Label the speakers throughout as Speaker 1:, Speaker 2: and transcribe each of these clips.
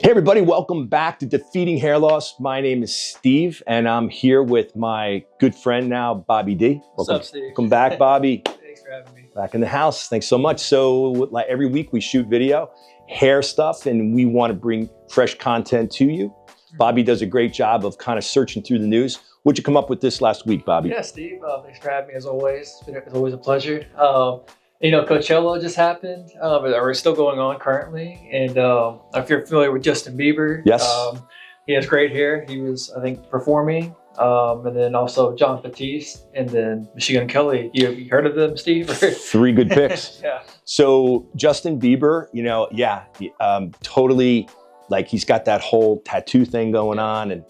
Speaker 1: Hey everybody, welcome back to Defeating Hair Loss. My name is Steve and I'm here with my good friend now, Bobby D.
Speaker 2: What's up, Steve?
Speaker 1: Welcome back, Bobby.
Speaker 2: Thanks for having me.
Speaker 1: Back in the house. Thanks so much. So like every week we shoot video, hair stuff, and we want to bring fresh content to you. Bobby does a great job of kind of searching through the news. What'd you come up with this last week, Bobby?
Speaker 2: Yeah, Steve, thanks for having me as always. It's always a pleasure. Coachella just happened, but we're still going on currently. And if you're familiar with Justin Bieber,
Speaker 1: Yes.
Speaker 2: He has great hair. He was, I think, performing. And then also John Batiste and then Machine Gun Kelly. You heard of them, Steve?
Speaker 1: Three good picks.
Speaker 2: Yeah.
Speaker 1: So Justin Bieber, totally, like he's got that whole tattoo thing going on and,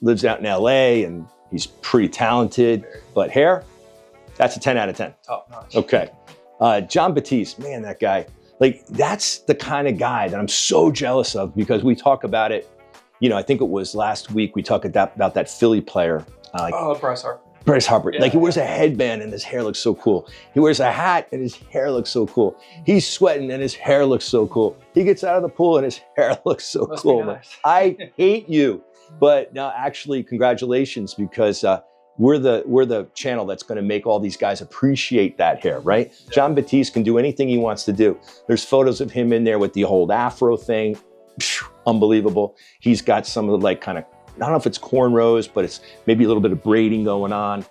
Speaker 1: lives out in LA and he's pretty talented, but hair, that's a 10 out of 10.
Speaker 2: Top notch.
Speaker 1: Okay. John Batiste, man, that guy, like that's the kind of guy that I'm so jealous of because we talk about it. I think it was last week we talked about that Philly player.
Speaker 2: Bryce Harper.
Speaker 1: Bryce Harper.
Speaker 2: Yeah,
Speaker 1: like he wears a headband and his hair looks so cool. He wears a hat and his hair looks so cool. He's sweating and his hair looks so cool. He gets out of the pool and his hair looks so
Speaker 2: Must
Speaker 1: cool.
Speaker 2: be nice.
Speaker 1: I hate you. But now actually congratulations because we're the channel that's going to make all these guys appreciate that hair, right? Yeah. John Batiste can do anything he wants to do. There's photos of him in there with the whole afro thing. Unbelievable. He's got some of the I don't know if it's cornrows, but it's maybe a little bit of braiding going on.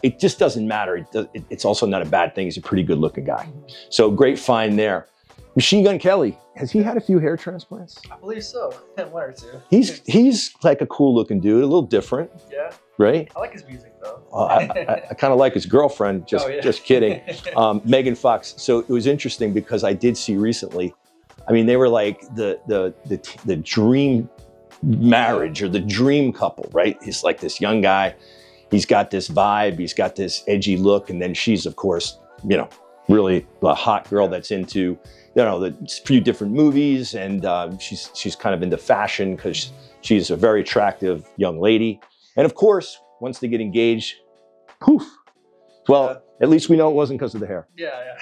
Speaker 1: It just doesn't matter. It's also not a bad thing. He's a pretty good looking guy. So great find there. Machine Gun Kelly, has he had a few hair transplants?
Speaker 2: I believe so. One or two.
Speaker 1: He's like a cool looking dude, a little different.
Speaker 2: Yeah.
Speaker 1: Right?
Speaker 2: I like his music though.
Speaker 1: I kind of like his girlfriend, just kidding. Megan Fox. So it was interesting because I did see recently, they were like the dream marriage or the dream couple, right? He's like this young guy. He's got this vibe. He's got this edgy look. And then she's, of course, really a hot girl that's into, the few different movies. And she's kind of into fashion because she's a very attractive young lady. And of course, once they get engaged, poof. Well, at least we know it wasn't because of the hair.
Speaker 2: Yeah.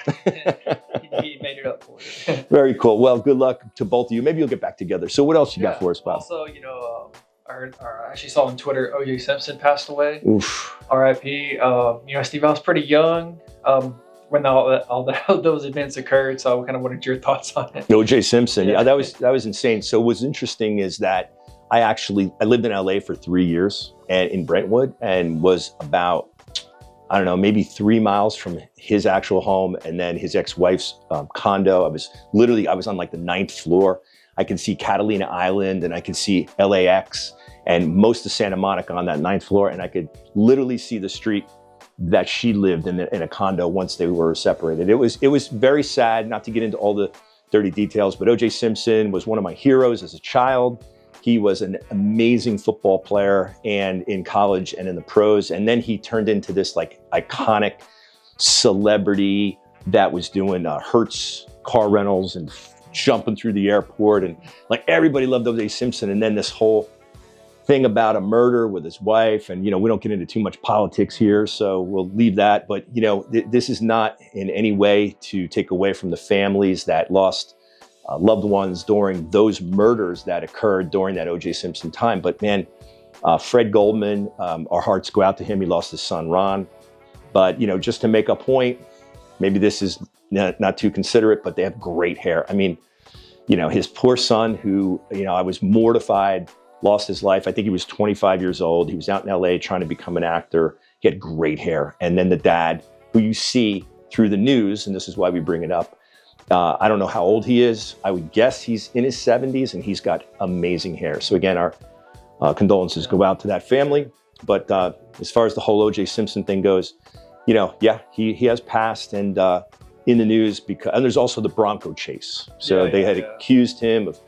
Speaker 2: He made it up for it.
Speaker 1: Very cool. Well, good luck to both of you. Maybe you'll get back together. So what else you got for us, Bob?
Speaker 2: Also, I actually saw on Twitter, O.J. Simpson passed away.
Speaker 1: Oof.
Speaker 2: R.I.P. Steve, I was pretty young when all those events occurred. So I kind of wanted your thoughts on it.
Speaker 1: O.J. Simpson. Yeah, that was insane. So what's interesting is that I lived in LA for 3 years and in Brentwood and was about, maybe 3 miles from his actual home and then his ex-wife's condo. I was on like the 9th floor. I could see Catalina Island and I could see LAX and most of Santa Monica on that 9th floor. And I could literally see the street that she lived in a condo once they were separated. It was very sad, not to get into all the dirty details, but O.J. Simpson was one of my heroes as a child. He was an amazing football player and in college and in the pros. And then he turned into this like iconic celebrity that was doing Hertz car rentals and jumping through the airport. And like everybody loved O.J. Simpson. And then this whole thing about a murder with his wife. And, we don't get into too much politics here, so we'll leave that. But, this is not in any way to take away from the families that lost loved ones during those murders that occurred during that O.J. Simpson time. But man, Fred Goldman, our hearts go out to him. He lost his son, Ron. But, just to make a point, maybe this is not too considerate, but they have great hair. His poor son who, I was mortified, lost his life. I think he was 25 years old. He was out in LA trying to become an actor. He had great hair. And then the dad, who you see through the news, and this is why we bring it up, I don't know how old he is. I would guess he's in his 70s and he's got amazing hair. So again, our condolences go out to that family. But as far as the whole O.J. Simpson thing goes, he has passed and in the news and there's also the Bronco chase. So they had accused him of,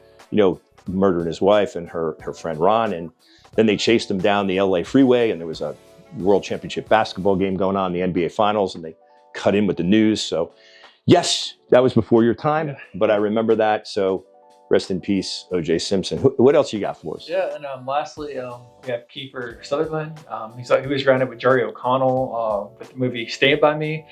Speaker 1: murdering his wife and her friend Ron. And then they chased him down the LA freeway and there was a World Championship basketball game going on, the NBA Finals, and they cut in with the news. So yes, that was before your time, but I remember that. So rest in peace, O.J. Simpson. What else you got for us?
Speaker 2: Yeah, and lastly, we have Kiefer Sutherland. He was grounded with Jerry O'Connell with the movie Stand By Me.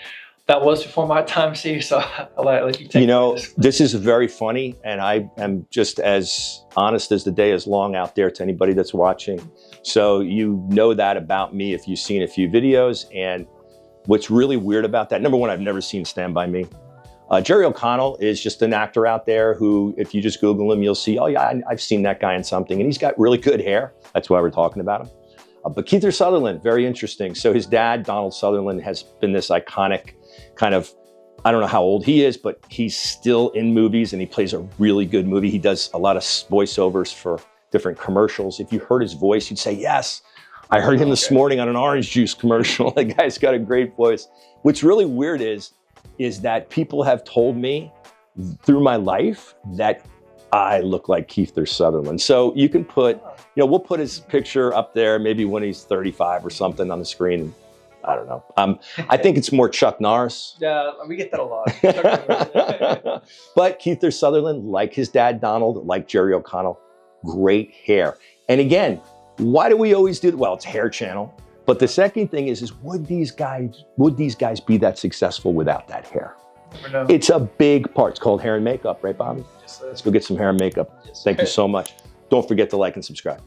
Speaker 2: that was before my time, see. So I'll let you take
Speaker 1: You know,
Speaker 2: this.
Speaker 1: this is very funny, and I am just as honest as the day is long out there to anybody that's watching. So you know that about me if you've seen a few videos. And what's really weird about that, number one, I've never seen Stand By Me. Jerry O'Connell is just an actor out there who, if you just Google him, you'll see, oh yeah, I've seen that guy in something. And he's got really good hair. That's why we're talking about him. But Kiefer Sutherland, very interesting. So his dad, Donald Sutherland, has been this iconic kind of, I don't know how old he is, but he's still in movies and he plays a really good movie. He does a lot of voiceovers for different commercials. If you heard his voice, you'd say, yes, I heard him this morning on an orange juice commercial. The guy's got a great voice. What's really weird is that people have told me through my life that I look like Kiefer Sutherland. So you can put, we'll put his picture up there, maybe when he's 35 or something on the screen. I don't know. I think it's more Chuck Norris.
Speaker 2: Yeah, we get that a lot.
Speaker 1: But Kiefer Sutherland, like his dad, Donald, like Jerry O'Connell, great hair. And again, why do we always do that? Well, it's Hair Channel. But the second thing is would these guys be that successful without that hair? It's a big part. It's called hair and makeup, right, Bobby?
Speaker 2: Yes,
Speaker 1: Let's go get some hair and makeup.
Speaker 2: Yes,
Speaker 1: Thank you so much. Don't forget to like and subscribe.